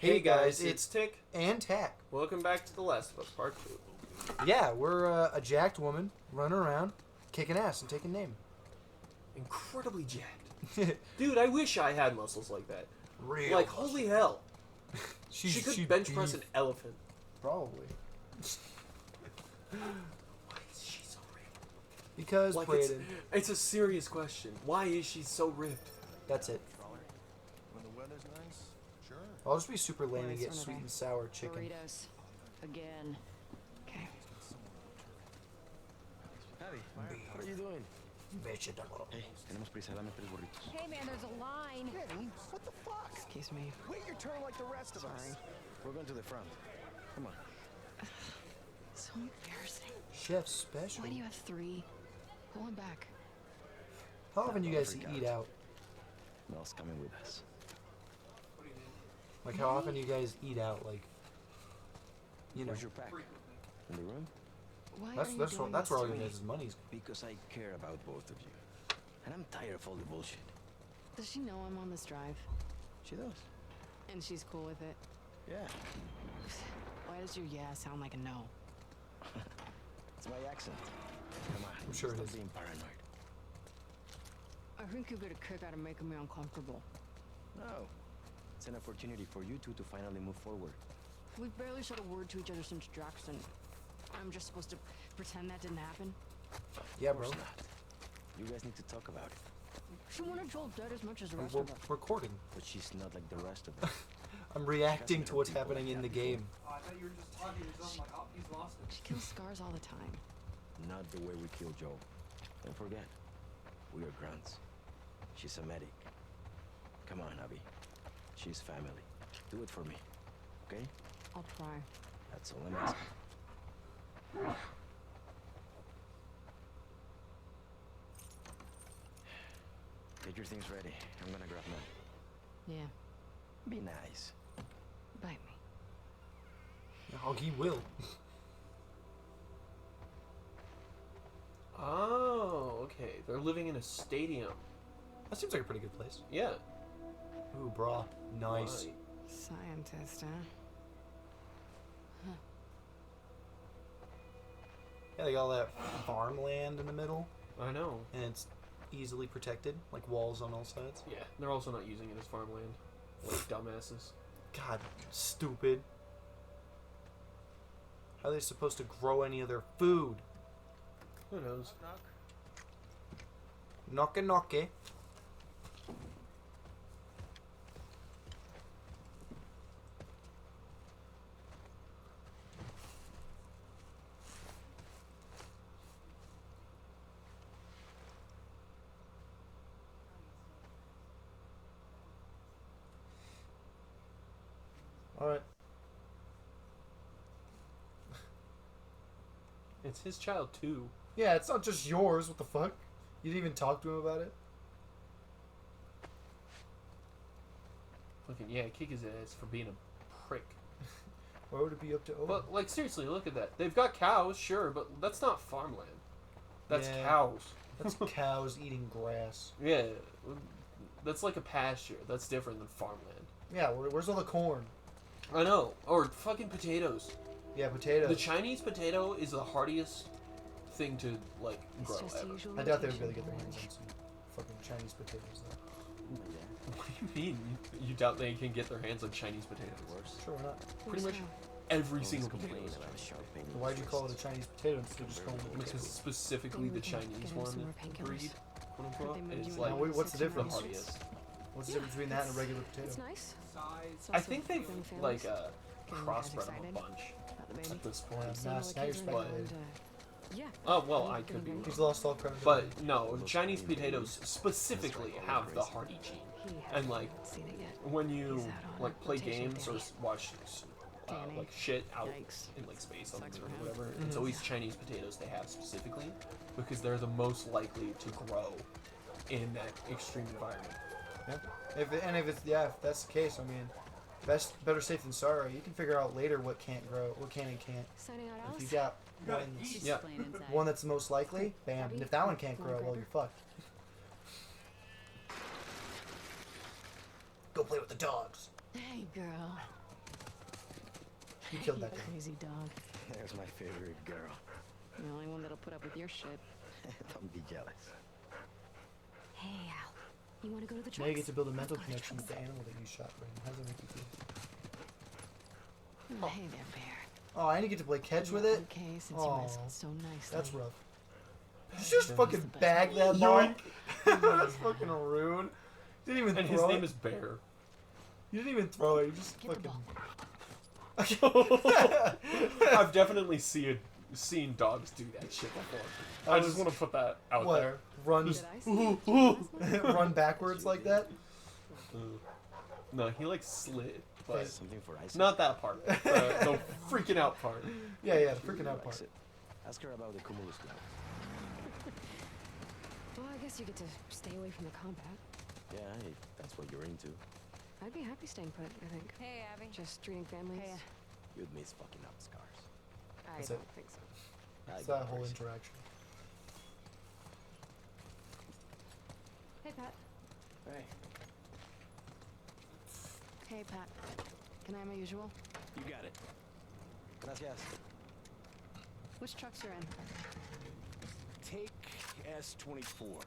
Hey guys, it's Tick. and Tack. Welcome back to The Last of Us Part 2. Yeah, we're a jacked woman running around, kicking ass and taking name. Incredibly jacked. Dude, I wish I had muscles like that. Real. Like, holy hell. She She could bench press an elephant. Probably. Why is she so ripped? Because Like, Braden. it's a serious question. Why is she so ripped? That's it. When the weather's nice, sure. I'll just be super lame and Nice get one, sweet okay. and sour chicken. Burritos. Again. Okay. Abby, what are you doing? Vegetable. Hey, tenemos prisa, dame 3 burritos. Hey man, there's a line. Danny, what the fuck? Excuse me. Wait your turn like the rest of us. Sorry. We're going to the front. Come on. So embarrassing. Chef special. Why do you have 3? Pull him back. How often you guys forgot. eat out? Mel's coming with us. Like how often you guys eat out? Like, you know, Where's your pack? In the room? Why that's are you that's doing that's this where all to your me? guys' money's. Because I care about both of you. And I'm tired of all the bullshit. Does she know I'm on this drive? She does. And she's cool with it? Yeah. Why does your yeah sound like a no? It's my accent. Come on. I'm sure it stop is. being paranoid. I think you get a kick out of making me uncomfortable. No. It's an opportunity for you two to finally move forward. We've barely said a word to each other since Jackson. I'm just supposed to pretend that didn't happen? Yeah, Of bro. course not. You guys need to talk about it. She wanted Joel dead as much as the rest We're of us. recording. But she's not like the rest of us. I'm reacting to what's happening in the game. I thought you were just talking to yourself like, oh, he's lost it. She kills scars all the time. Not the way we kill Joel. Don't forget, we are grunts. She's a medic. Come on, Abby. She's family. Do it for me, okay? I'll try. That's all I'm asking. Get your things ready. I'm gonna grab mine. Yeah. Be nice. Bite me. Oh, he will. Oh, okay. They're living in a stadium. That seems like a pretty good place. Yeah. Ooh, brah. Nice. Right. Scientist, huh? Yeah, they got all that farmland in the middle, I know. and it's easily protected, like walls on all sides. Yeah, they're also not using it as farmland. Like dumbasses. God, stupid. How are they supposed to grow any of their food? Who knows? Knock. Knocke knocke. Alright. It's his child too. Yeah, it's not just yours. What the fuck? You didn't even talk to him about it? Fucking yeah, kick his ass for being a prick. Why would it be up to Owen? But like seriously, look at that. They've got cows, sure, but that's not farmland. That's Yeah. cows. That's cows eating grass. Yeah, that's like a pasture. That's different than farmland. Yeah, where's all the corn? I know. Or fucking potatoes. Yeah, potatoes. The Chinese potato is the hardiest thing to like It's grow just the ever. usual I doubt they would be able rotation to get their hands range. on some fucking Chinese potatoes, though. What do you mean? You doubt they can get their hands on Chinese potatoes? Sure, why not? Pretty much Who's every Always single complaining potato. about sharp pain in Why'd his you call it a wrists. Chinese potato instead of just calling it a Because potato? specifically the Maybe we can Chinese get him some one more painkillers. breed, quote Heard unquote, they moved is you like in Now, what's the six difference? months. hardiest. What's the difference between that and a regular It's potato? nice. Size. It's I also think they've young families. like Getting you guys crossbred them a excited bunch about the baby. at this point. Yeah. Seeing all the Now you're kids running speculating. around, yeah. Oh well, I'm I not could be gonna wrong. He's lost all credibility. But no, Chinese potatoes specifically have the hardy gene. He And hasn't like seen it yet. when you He's out on like play rotation, games or Danny. watch Danny. like shit out Yikes. in like space on the Sucks moon for or him. whatever, Mhm. it's always Chinese potatoes they have specifically because they're the most likely to grow in that extreme environment. If that's the case, I mean, better safe than sorry. You can figure out later what can't grow, what can and can't. Signing out If Alice? you got one, Yeah. one that's the most likely, bam. And if that one can't grow, well, you're fucked. Go play with the dogs. Hey, girl. You killed that guy. Crazy dog. There's my favorite girl. The only one that'll put up with your shit. Don't be jealous. Hey, Al. You want to go to the Now you trucks? get to build a mental Let's go to connection with the trucks. animal that you shot, Brandon. How does that make you feel? Oh, hey there, bear. Oh, I didn't get to play catch with You're it? Okay, since you Aw, wrestled so nicely. That's rough. Did you just He's fucking the best. bag that ball? Yoink. That's fucking rude. Didn't even And throw his it. name is Bear. You didn't even throw it. You just Get the fucking. I've definitely seen dogs do that shit before. I just want to put that out What? there. Run, Did I see it? run backwards like that? No, he like slid, but Something for Isaac. not that part. The freaking out part. Yeah, yeah, the freaking out Likes part. it. Ask her about the Cumulus Club. Well, I guess you get to stay away from the combat. Yeah, hey, that's what you're into. I'd be happy staying put, I think. Hey, Abby. Just treating families. Hey. You'd miss fucking up scars. I That's don't it. think so. It's I that whole crazy. interaction. Hey, Pat. Hey, Hey, Pat. Can I have my usual? you got it. Gracias. Which trucks are in? Take S24.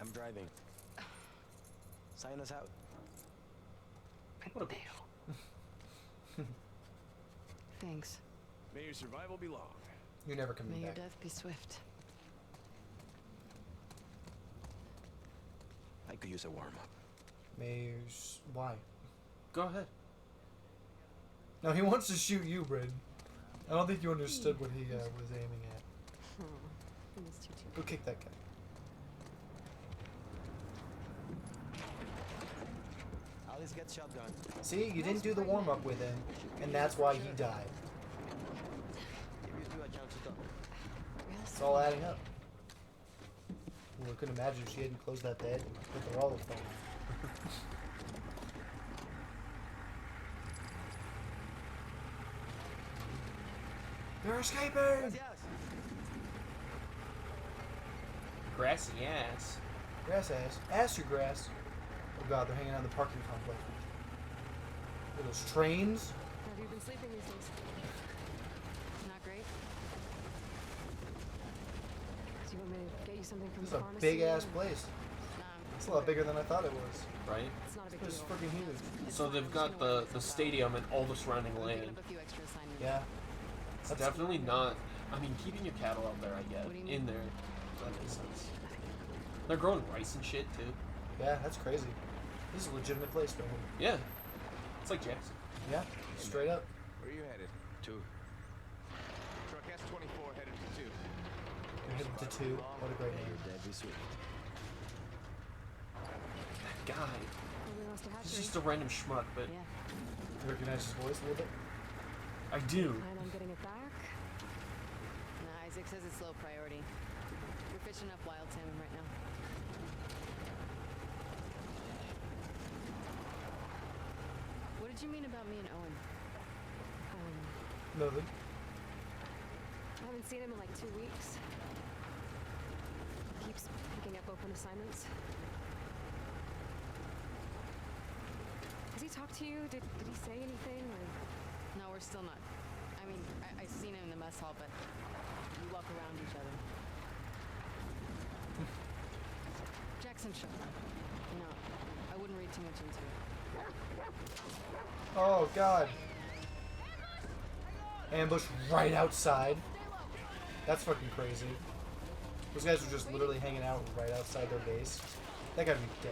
I'm driving. Sign us out. What a bitch. Thanks. May your survival be long. You're never coming May your back. death be swift. I could use a warm-up. Mayors. Why? Go ahead. No, he wants to shoot you, Bryn. I don't think you understood what he was aiming at. He was too. Go kick that guy. Alice gets shotgun. See, you didn't do the warm up with him, and that's why he died. Give you two a chance to talk. It's all adding up. Well, I couldn't imagine if she hadn't closed that bed, but they're all phone. They're escaping! Gracias. Grassy ass. Grass ass. Ass your grass. Oh god, they're hanging out in the parking complex. Look at those trains. Have you been sleeping these days? Not great. Do you want me to get you something from This is the a pharmacy? big ass or- place. Nah, It's a lot bigger than I thought it was. Right? it's not a big It's deal. freaking huge. It's So fine, they've I'm got just gonna work the this out. stadium and all the surrounding I'm picking land. up a few extra assignments. Yeah. It's That's- definitely not. I mean, keeping your cattle out there, I get. What do you In mean? there. That makes sense. They're growing rice and shit, too. Yeah, that's crazy. This is a legitimate place, man. Yeah. It's like Jackson. Yeah, straight up. Where are you headed? Two. Truck S24 headed to 2. You're heading to 2. What a great May name. your death be swift. That guy. Nobody wants to have He's to. just a random schmuck, but Yeah. You recognize his voice a little bit? I do. Plan on getting it back? Nah, Isaac says it's low priority. We're fishing up wild salmon right now. What did you mean about me and Owen? Nothing. I haven't seen him in like 2 weeks. He keeps picking up open assignments. Has he talked to you? Did he say anything? Or... No, we're still not. I mean, I seen him in the mess hall, but we walk around each other. Jackson showed up. You know, I wouldn't read too much into it. Oh god. Ambush right outside. That's fucking crazy. Those guys were just literally hanging out right outside their base. That gotta be dead.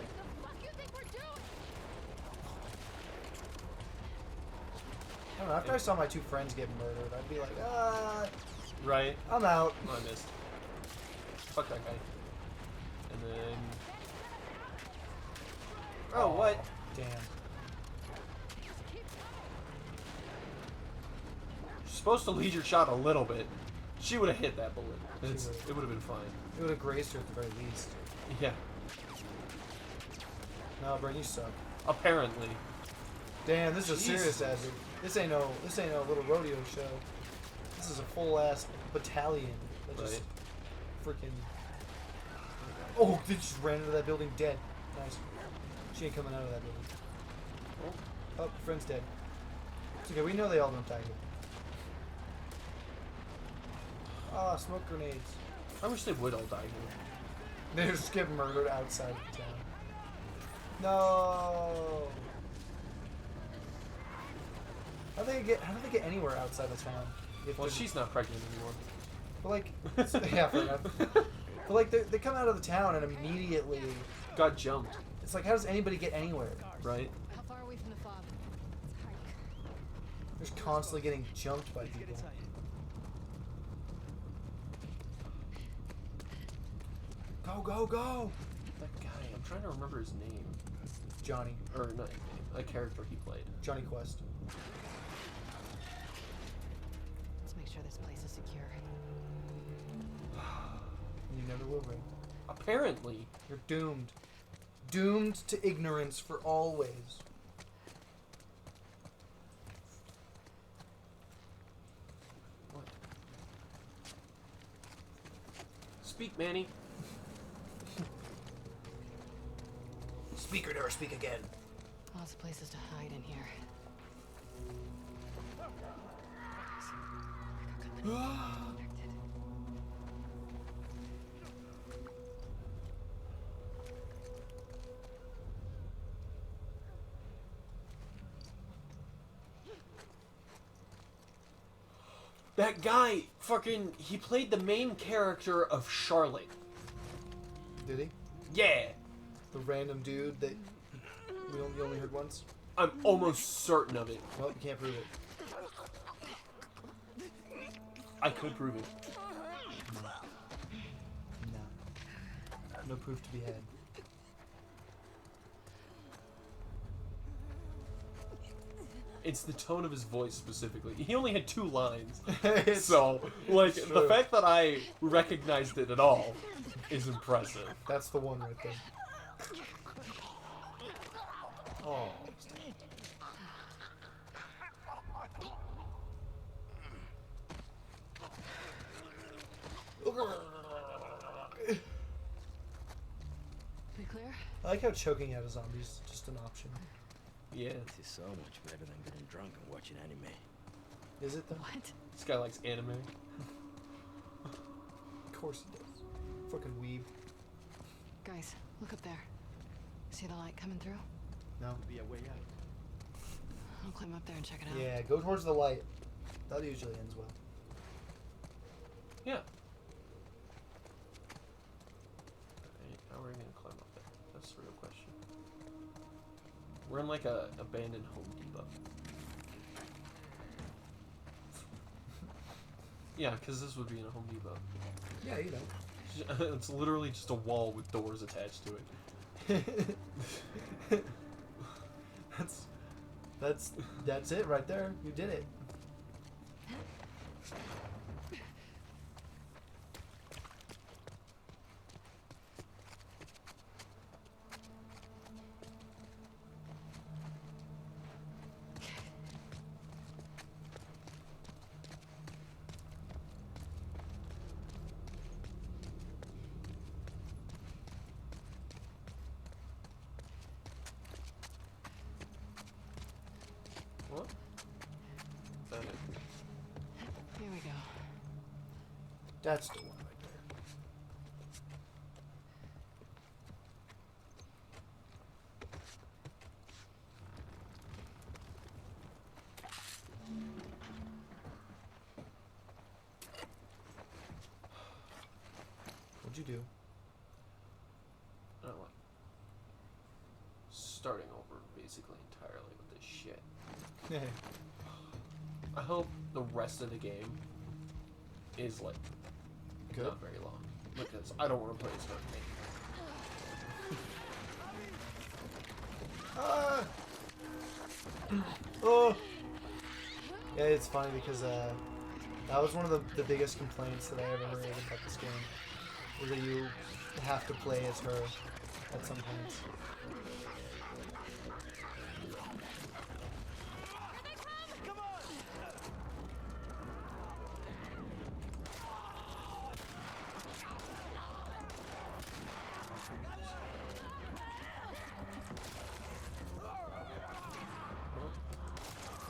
I don't know, after I saw my 2 friends get murdered, I'd be like, Right. I'm out. Oh, I missed. Fuck that guy. And then. Oh, what? Damn. You're supposed to lead your shot a little bit. She would have hit that bullet. She It would've. would have been fine. It would have grazed her at the very least. Yeah. No, Brent, you suck. Apparently. Damn, this is a serious Jesus. hazard. This ain't no little rodeo show. This is a full ass battalion that just freaking. Oh, they just ran into that building dead. Nice. She ain't coming out of that building. Oh, friend's dead. It's okay, we know they all don't die here. Ah, smoke grenades. I wish they would all die here. They just get murdered outside of the town. No. How do they get anywhere outside the town? If Well, they're- she's not pregnant anymore. But like, yeah, fair enough. But like, they come out of the town and immediately, Got jumped, it's like, how does anybody get anywhere? right? How far are we from the fob? They're just constantly getting jumped by people. Go, go, go! That guy, I'm trying to remember his name. Johnny. Or not his name, a character he played. Johnny Quest. Let's make sure this place is secure. You never will, Ray. Apparently. You're doomed. Doomed to ignorance for always. What? Speak, Manny. Speak or never speak again. Lots of places to hide in here. That guy, fucking, he played the main character of Charlotte. Did he? Yeah. The random dude that you only heard once? I'm almost certain of it. Well, you can't prove it. I could prove it. No. No proof to be had. It's the tone of his voice specifically. He only had 2 lines. It's- So, like, it's the true. fact that I recognized it at all is impressive. That's the one right there. Oh. We clear? I like how choking out a zombie is just an option. Yeah. This is so much better than getting drunk and watching anime. Is it though? What? This guy likes anime. Of course it does. Fucking weeb. Guys, look up there. See the light coming through? No. Be a way out. I'll climb up there and check it out. Yeah, go towards the light. That usually ends well. Yeah. Alright, how are we gonna climb up there? That's the real question. We're in like a abandoned Home Depot. Yeah, because this would be in a Home Depot. Yeah, you know. It's literally just a wall with doors attached to it. That's it right there. You did it. What? That it? Here we go. That's the one right there. What'd you do? Oh, what? Starting over basically entirely with this shit. I hope the rest of the game is like Good. not very long because I don't want to play as hard game. Ah! Oh! Yeah, it's funny because that was one of the biggest complaints that I ever heard about this game. Was that you have to play as her at some points.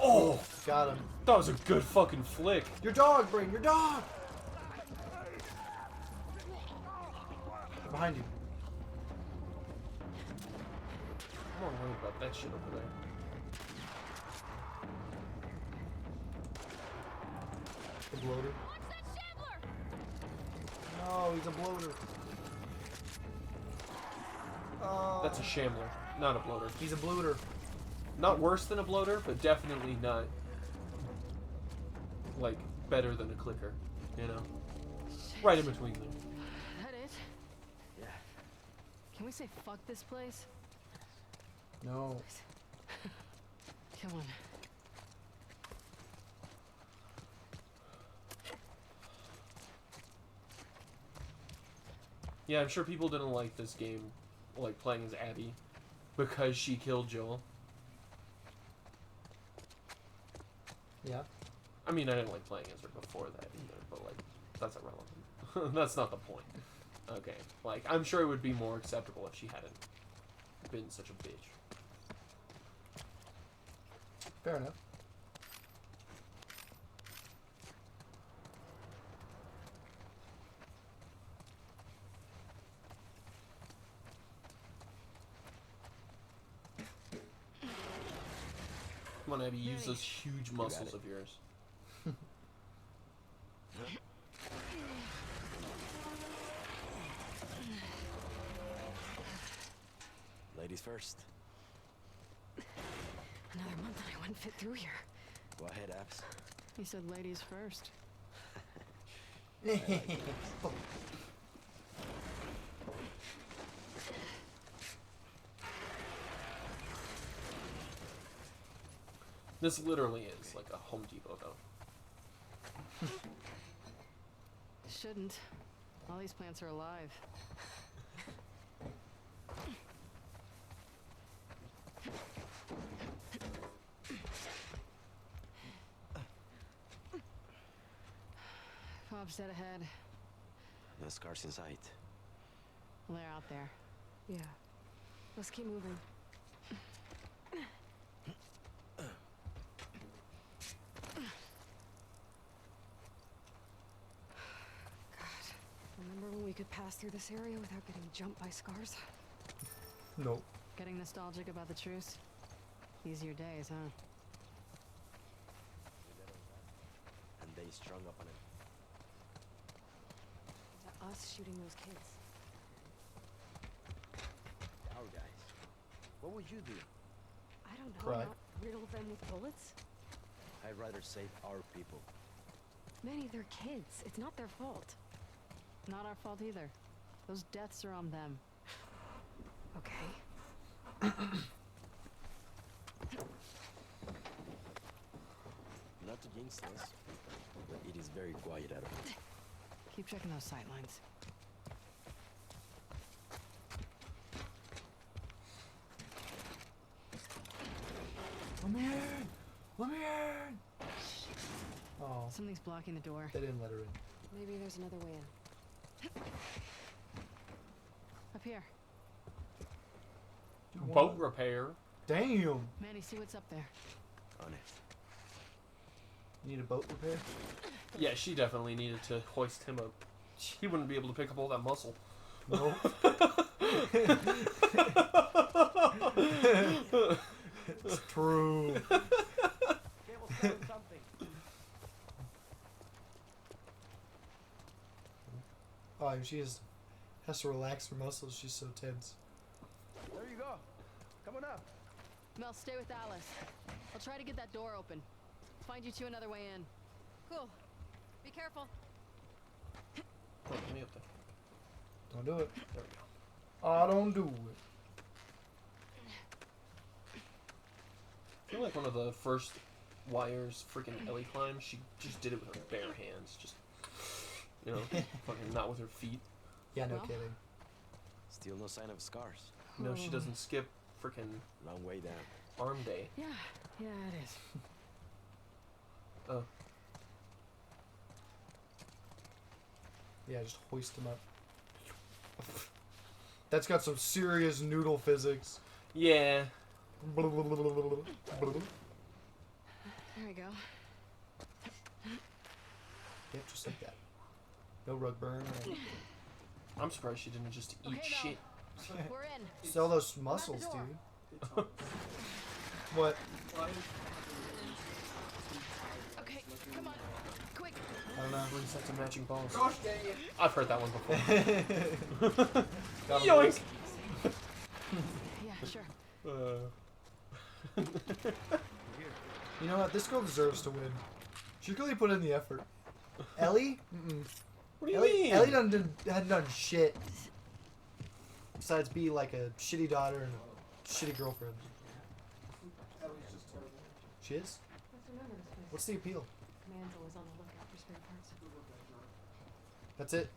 Oh, Got him. that was a good fucking flick. Your dog, Brain, your dog! Behind you. I'm more worried about that shit over there. The bloater. No, he's a bloater. Oh. That's a shambler, not a bloater. He's a bloater. Not worse than a bloater, but definitely not, like, better than a clicker, you know? Right in between them. That it? Yeah. Can we say fuck this place? No. Come on. Yeah, I'm sure people didn't like this game, like, playing as Abby, because she killed Joel. Yeah. I mean, I didn't like playing as her before that either, but, like, that's irrelevant. That's not the point. Okay. Like, I'm sure it would be more acceptable if she hadn't been such a bitch. Fair enough. Come on, Abby, use those huge muscles it. of yours. Ladies first. Another month and I wouldn't fit through here. Go ahead, Abs. He said ladies first. This literally is like a Home Depot, though. Shouldn't. All these plants are alive. Bob's dead ahead. No scars in sight. Well, they're out there. Yeah. Let's keep moving. Remember when we could pass through this area without getting jumped by scars? Nope. Getting nostalgic about the truce? Easier days, huh? And they strung up on it. To us shooting those kids. Our guys. What would you do? I don't know. Cry. Not riddle them with bullets? I'd rather save our people. Manny, they're kids. It's not their fault. Not our fault either. Those deaths are on them. Okay. Not to jinx this, but it is very quiet out of it. Keep checking those sight lines. Let me in! Let me in! Oh, Something's blocking the door. they didn't let her in. Maybe there's another way in. Up here. Boat repair. Damn! Manny, see what's up there. On it. You need a boat repair? Yeah, she definitely needed to hoist him up. He wouldn't be able to pick up all that muscle. Nope. It's true. Oh, she has to relax her muscles. She's so tense. There you go. Come on up. Mel, stay with Alice. I'll try to get that door open. Find you two another way in. Cool. Be careful. Oh, let me up there. Don't do it. There we go. Oh, don't do it. I feel like one of the first wires freaking Ellie climbed, she just did it with her bare hands. Just, you know, fucking not with her feet. Yeah, no Well. kidding. Still no sign of scars. No, she doesn't skip freaking Long way down. arm day. Yeah, it is. Oh, Yeah, just hoist him up. That's got some serious noodle physics. yeah. There we go. Yep, just like that. No rug burn. I'm surprised she didn't just eat Okay, shit. We're in. Sell those muscles, door. dude. What? Okay, come on. Quick. I don't know. Three sets of matching balls. Gosh dang it. I've heard that one before. Got him. Yoink! Yeah, sure. You know what? This girl deserves to win. She really put in the effort. Ellie? Mm-mm. What do you Ellie, mean? Ellie hadn't done shit. Besides be like a shitty daughter and a shitty girlfriend. Ellie's just terrible. She is? What's the appeal? Man's always on the lookout for spare parts. That's it?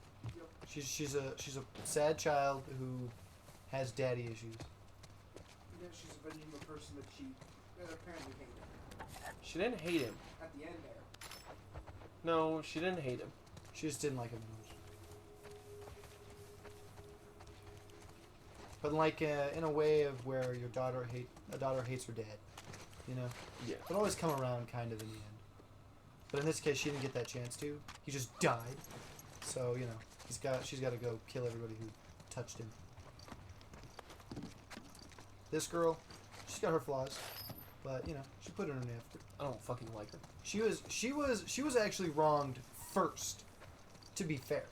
She's a sad child who has daddy issues. Yeah, she's avenging the person that she apparently hated. She didn't hate him. At the end there. No, she didn't hate him. She just didn't like him much. But like in a way of where a daughter hates her dad, you know. Yeah. It'll always come around kind of in the end. But in this case, she didn't get that chance to. He just died. So you know, she's got to go kill everybody who touched him. This girl, she's got her flaws, but you know, she put in an effort. I don't fucking like her. She was actually wronged first. To be fair.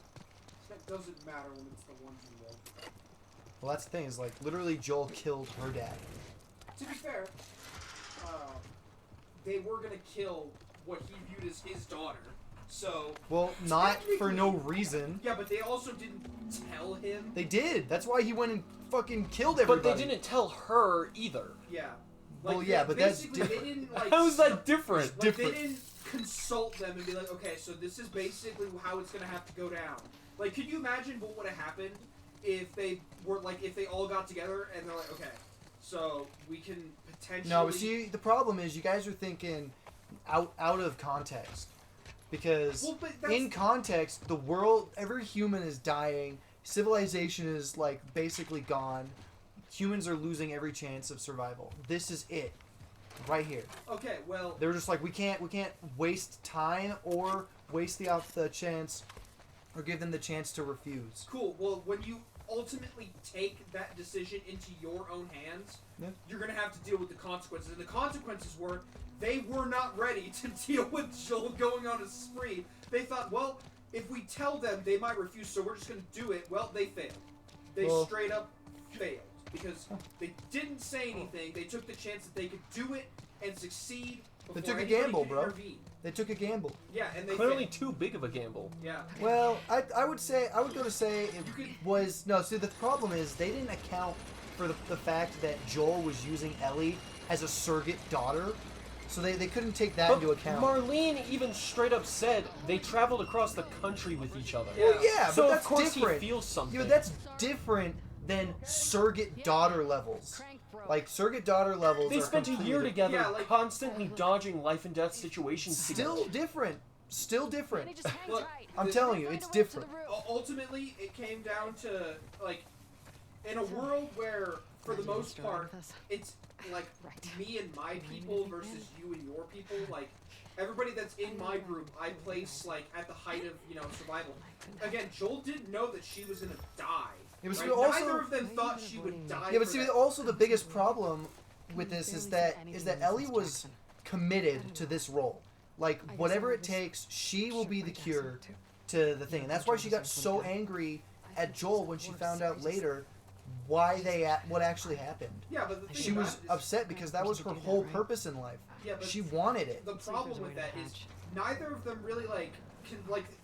That doesn't matter when it's the ones you love. Well, that's the thing. Is like literally Joel killed her dad. To be fair, they were gonna kill what he viewed as his daughter. So Well, not for no reason. yeah, but they also didn't tell him. They did. That's why he went and fucking killed everybody. But they didn't tell her either. Yeah. Well, yeah, but that's basically different. they didn't like. How is that different? Like they didn't consult them and be like, okay, so this is basically how it's gonna have to go down. Like, could you imagine what would have happened if they were like, if they all got together and they're like, okay, so we can potentially. No, but see, the problem is you guys are thinking out of context. Because Well, but that's- in context, the world, every human is dying. Civilization is like basically gone. Humans are losing every chance of survival. This is it, right here. Okay, well, They're just like we can't waste time or waste the chance, or give them the chance to refuse. cool. Well, when you ultimately take that decision into your own hands, Yeah. you're gonna have to deal with the consequences. And the consequences were they were not ready to deal with Joel going on a spree. They thought, well, if we tell them, they might refuse, so we're just gonna do it. Well, they failed. They Well- straight up failed because they didn't say anything. They took the chance that they could do it and succeed. They before took a anybody gamble, could bro. intervene. They took a gamble. Yeah, and they Clearly failed. too big of a gamble. Yeah. Well, I would go to say it You could- was no. See, the problem is they didn't account for the fact that Joel was using Ellie as a surrogate daughter, so they couldn't take that But into account. Marlene even straight up said they traveled across the country with each other. Yeah. Well, yeah, So but of that's course different. he feels something. Yeah, but that's different than surrogate daughter levels. Crank broke. Like surrogate daughter levels. They are spent a year completely- together, Yeah, like- constantly dodging life and death situations Still together. different. Still Manny, different. just hang Look, tight. I'm telling you, Find it's a rope to different. the roof. Ultimately, it came down to like in a world where, for the Glad you most destroyed part, with us. it's like Right. me and my Maybe people nothing versus good. you and your people. Like everybody that's in my group, I place like at the height of survival. Again, Joel didn't know that she was gonna die. It was right? also- Neither of them thought she would die. Yeah, but for see, that. also the biggest problem with this is Barely that said is that anything Ellie to Mrs. was Jackson. committed to this role. Like I guess whatever I it was takes, she will shook be by the Jackson, cure too. to the thing, and that's why she got so angry at Joel when she found out later why what actually happened. Yeah, but the thing She about was it is, upset because that was her whole purpose in life. Yeah, but She wanted it. the See if problem there's a with way to that is hatch. neither of them really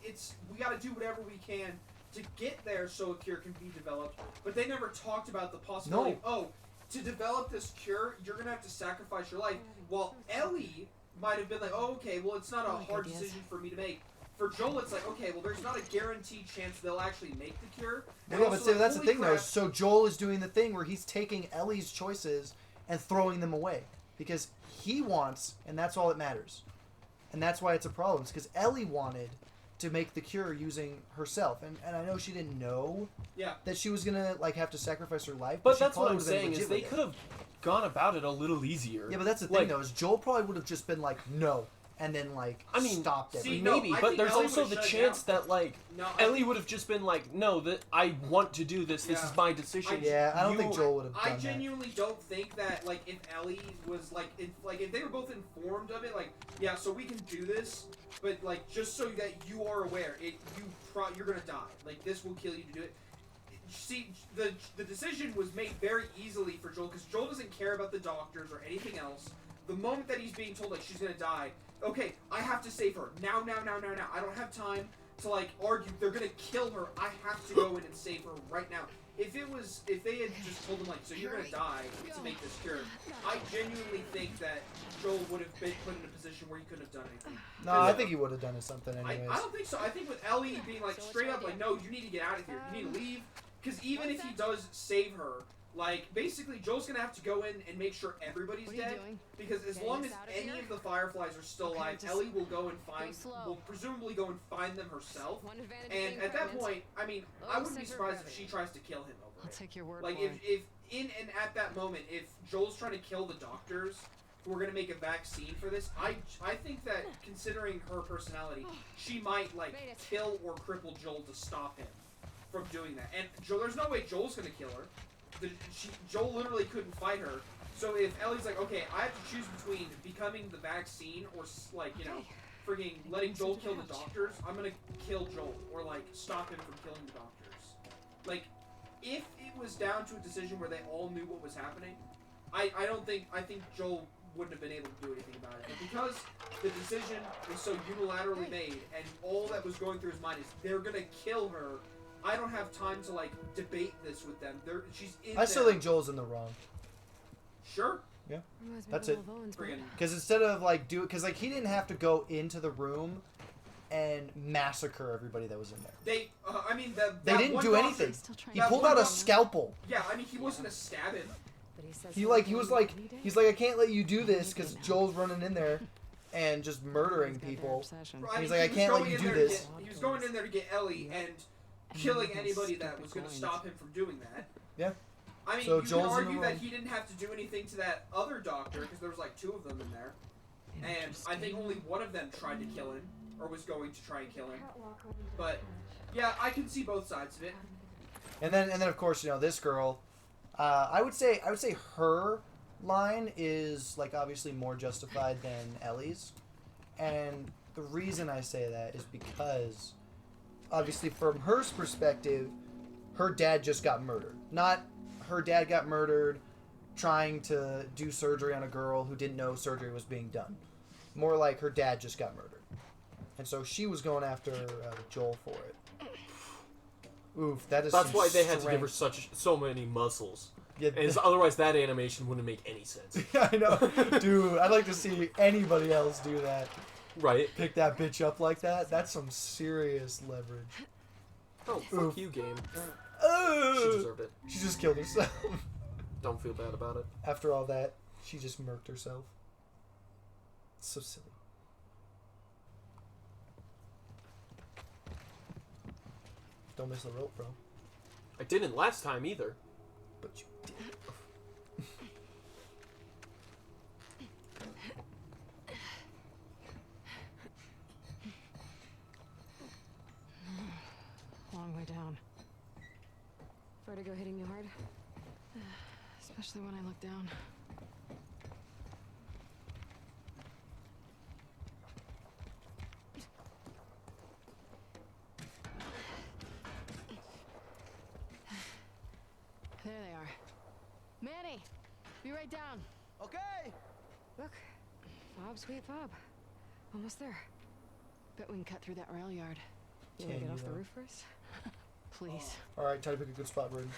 it's we got to do whatever we can to get there so a cure can be developed, but they never talked about the possibility of, to develop this cure you're gonna have to sacrifice your life. While Ellie might have been like, oh, okay, well, it's not a I like hard ideas. decision for me to make. For Joel, it's like, okay, well, there's not a guaranteed chance they'll actually make the cure. And Yeah, but also, see, like, that's the holy thing, though. crap, So Joel is doing the thing where he's taking Ellie's choices and throwing them away because he wants, and that's all that matters. And that's why it's a problem. It's because Ellie wanted to make the cure using herself, and I know she didn't know Yeah. that she was gonna have to sacrifice her life. But she that's what probably I'm would've been saying is legit they with could it. have gone about it a little easier. Yeah, but that's the thing, Like, though, is Joel probably would have just been like, no, and then, like, I mean, stopped see, everything. no, maybe, I but think there's Ellie also would've the shut it chance down. that, like, No, Ellie would have just been like, no, that I want to do this. This Yeah. is my decision. Yeah, I don't think You- Joel would have done I that. genuinely don't think that, like, if Ellie was like, if they were both informed of it, like, yeah, so we can do this, but like, just so that you are aware, you're gonna die. Like, this will kill you to do it. See, the decision was made very easily for Joel because Joel doesn't care about the doctors or anything else. The moment that he's being told like she's gonna die, okay, I have to save her now. I don't have time to like argue. They're gonna kill her. I have to go in and save her right now. If they had just told him like, so you're gonna die to make this cure, I genuinely think that Joel would have been put in a position where he couldn't have done anything. No, I think he would have done something anyways. I don't think so. I think with Ellie being like straight up like, no, you need to get out of here. You need to leave. Because even if he does save her, like basically Joel's gonna have to go in and make sure everybody's What are you dead. doing? Because as Getting long us as out of any here? of the Fireflies are still Okay, alive, just Ellie will go and slow. will presumably go and find them herself. One advantage of And being at that pregnant. point, I mean, Low I wouldn't be center of surprised if gravity. she tries to kill him over I'll it. take your word Like for if, it. if in and at that moment, if Joel's trying to kill the doctors who are gonna make a vaccine for this, I think that considering her personality, she might like Made it. kill or cripple Joel to stop him from doing that. And Joel, there's no way Joel's gonna kill her. Joel literally couldn't fight her. So if Ellie's like, okay, I have to choose between becoming the vaccine or like, you know, frigging letting Joel kill the doctors, I'm gonna kill Joel or like stop him from killing the doctors. Like, if it was down to a decision where they all knew what was happening, I think Joel wouldn't have been able to do anything about it. But because the decision was so unilaterally made and all that was going through his mind is they're gonna kill her, I don't have time to like debate this with them. She's in I still there. think Joel's in the wrong. Sure. Reminds me That's of it. Olive Owens, Friggin' Because instead of like because like he didn't have to go into the room and massacre everybody that was in there. They, I mean, that didn't one do doctor- anything. Still trying He That pulled one out a doctor- scalpel. Yeah, I mean, he wasn't gonna stab him. But he says He he'll like go he was in like any day. he's like I can't let you do this because Joel's running in there and just murdering He's got their people. obsession. I He's mean, like, he I can't was let going you in do there to this. get- He was going in there to get Ellie and killing anybody that was gonna stop him from doing that. Yeah. I mean, So you Joel's can in the argue that wrong. he didn't have to do anything to that other doctor because there was like two of them in there, and I think only one of them tried to kill him or was going to try and kill him. But yeah, I can see both sides of it. And then of course you know this girl. I would say her line is like obviously more justified than Ellie's, and the reason I say that is because obviously from her perspective, her dad just got murdered. Not her dad got murdered trying to do surgery on a girl who didn't know surgery was being done. More like her dad just got murdered. And so she was going after Joel for it. Oof, that is That's some why they had to give her strength. so many muscles. Yeah, And otherwise, that animation wouldn't make any sense. I know. Dude, I'd like to see anybody else do that. Right? Pick that bitch up like that. That's some serious leverage. Oh, fuck Oof. you, game. She Ugh. deserved it. She just killed herself. Don't feel bad about it. After all that, she just murked herself. So silly. Don't miss the rope, bro. I didn't last time either. But you did. Long way down. Vertigo hitting you hard? Especially when I look down. There they are. Manny! Be right down. Okay. Look. Fob, sweet fob. Almost there. Bet we can cut through that rail yard. You wanna Can get you, off the though? roof first? Please. Alright, try to pick a good spot, Braden.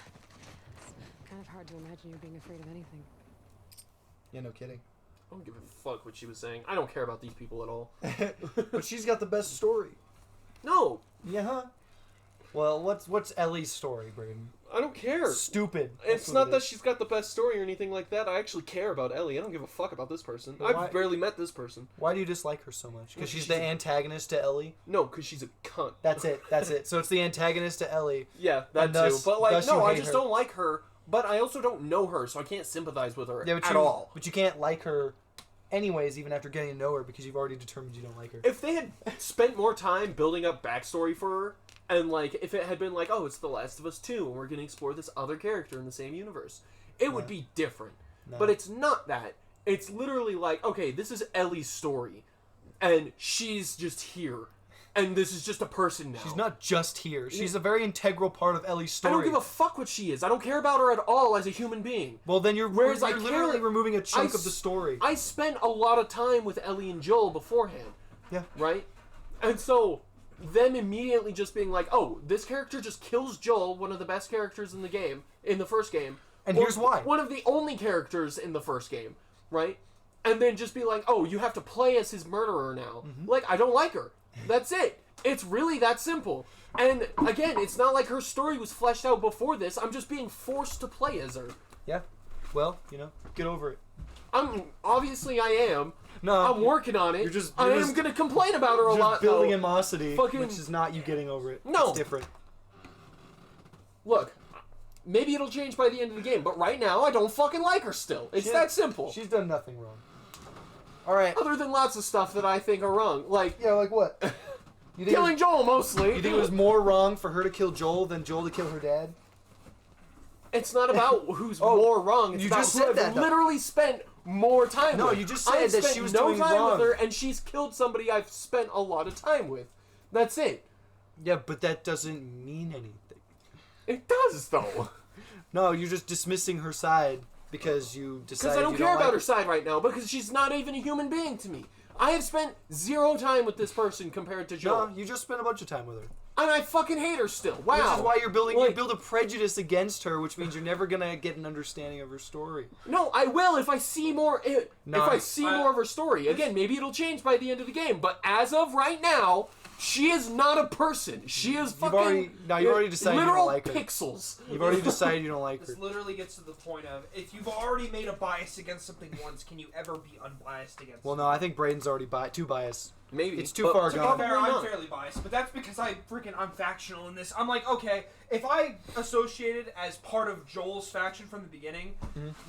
Kind of hard to imagine you being afraid of anything. Yeah, no kidding. I don't give a fuck what she was saying. I don't care about these people at all. But she's got the best story. No! Yeah, huh? Well, what's Ellie's story, Braden? I don't care. Stupid. It's That's what not it that is. she's got the best story or anything like that. I actually care about Ellie. I don't give a fuck about this person. Why- I've barely met this person. Why do you dislike her so much? Because she's She's the a- antagonist to Ellie? No, because she's a cunt. That's it. That's it. So it's the antagonist to Ellie. Yeah, that And thus- too. But, like, thus no, you I hate just her. don't like her but I also don't know her, so I can't sympathize with her Yeah, but at all. But you can't like her anyways, even after getting to know her, because you've already determined you don't like her. If they had spent more time building up backstory for her, and like if it had been like, oh, it's The Last of Us 2, and we're gonna explore this other character in the same universe, it would be different. No. But it's not that. It's literally like, okay, this is Ellie's story, and she's just here, and this is just a person now. She's not just here. She's a very integral part of Ellie's story. I don't give a fuck what she is. I don't care about her at all as a human being. Well, then you're Whereas literally removing a chunk of the story. I spent a lot of time with Ellie and Joel beforehand. Yeah. Right? And so, them immediately just being like, oh, this character just kills Joel, one of the best characters in the game, in the first game. And here's why. One of the only characters in the first game, right? And then just be like, oh, you have to play as his murderer now. Like, I don't like her. That's it. It's really that simple. And again, it's not like her story was fleshed out before this. I'm just being forced to play as her. Yeah. Well, get over it. Obviously I am. No, I'm working on it. I you're am just- gonna complain about her a Just lot. building though. animosity, Fucking- which is not you getting over it. No. It's different. Look, maybe it'll change by the end of the game, but right now I don't fucking like her still. It's Yeah. that simple. She's done nothing wrong. All right. Other than lots of stuff that I think are wrong, like Yeah, like what? You think, killing Joel mostly. you think it was more wrong for her to kill Joel than Joel to kill her dad? It's not about who's Oh, more wrong. It's you about just who said I've that, though. literally spent more time No, with. you just I've said that spent she was no doing time wrong. with her, and she's killed somebody I've spent a lot of time with. That's it. Yeah, but that doesn't mean anything. It does though. No, you're just dismissing her side because you decided Because I don't you care about like her side right now, because she's not even a human being to me. I have spent 0 time with this person compared to Joel. No, you just spent a bunch of time with her. And I fucking hate her still. Wow. Which is why you Like- build a prejudice against her, which means you're never gonna get an understanding of her story. No, I will if I see more. If No, I see more of her story. Again, maybe it'll change by the end of the game. But as of right now, she is not a person. She is fucking. you've already decided you don't literal like her. pixels. You've already decided you don't like her. This literally gets to the point of, if you've already made a bias against something once, can you ever be unbiased against Well, it? no, I think Braden's already too biased. Maybe It's too but far To be gone. fair, probably I'm not. fairly biased, but that's because I'm factional in this. I'm like, okay, if I associated as part of Joel's faction from the beginning,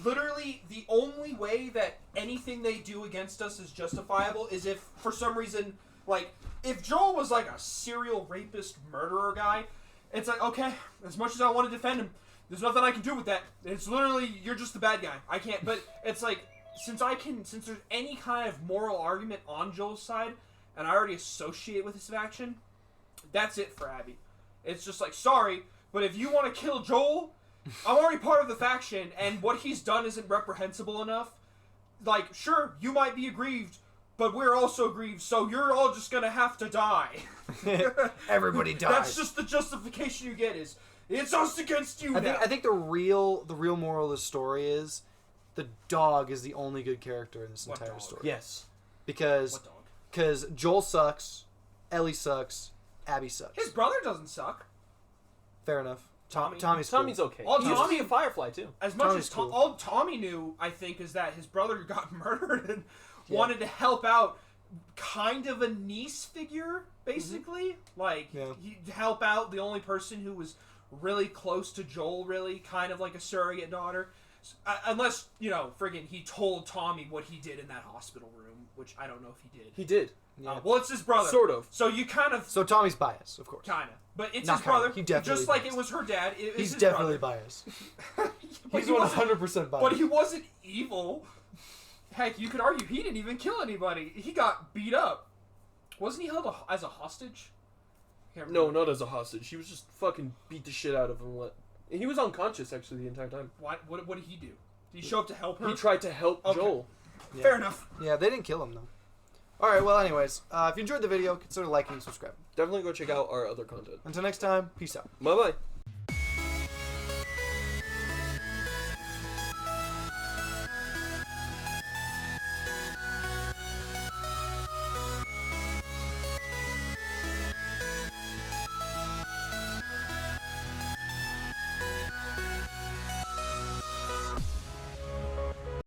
literally the only way that anything they do against us is justifiable is if, for some reason, like, if Joel was like a serial rapist murderer guy, it's like, okay, as much as I want to defend him, there's nothing I can do with that. It's literally, you're just the bad guy. I can't, but it's like, since there's any kind of moral argument on Joel's side, and I already associate with his faction, that's it for Abby. It's just like, sorry, but if you want to kill Joel, I'm already part of the faction, and what he's done isn't reprehensible enough. Like, sure, you might be aggrieved, but we're also aggrieved, so you're all just gonna have to die. Everybody dies. That's just the justification you get, is, it's us against you now. I think the real moral of the story is the dog is the only good character in this What entire dog? story. Yes. Because What dog? Joel sucks, Ellie sucks, Abby sucks. His brother doesn't suck. Fair enough. Tommy. Tommy's cool. Tommy's okay. All He used to Tommy- be a Firefly too. As much Tommy's as cool. all Tommy knew, I think, is that his brother got murdered and Yeah. wanted to help out, kind of a niece figure, basically. Like, Yeah. he'd help out the only person who was really close to Joel, really, kind of like a surrogate daughter. Unless, friggin' he told Tommy what he did in that hospital room, which I don't know if he did. He did. Yeah. Well, it's his brother. Sort of. So you kind of, So Tommy's biased, of course. kind of. But it's Not his kinda. brother. He definitely just like biased. it was her dad. It was He's his definitely brother. biased. But He's he wasn't- 100% biased. But he wasn't evil. Heck, you could argue he didn't even kill anybody. He got beat up. Wasn't he held as a hostage? Can't No, remember. not as a hostage. He was just fucking beat the shit out of him. He was unconscious actually the entire time. What did he do? Did he show up to help her? He tried to help Okay. Joel. Yeah. Fair enough. Yeah, they didn't kill him, though. Alright, well, anyways, if you enjoyed the video, consider liking and subscribing. Definitely go check out our other content. Until next time, peace out. Bye bye.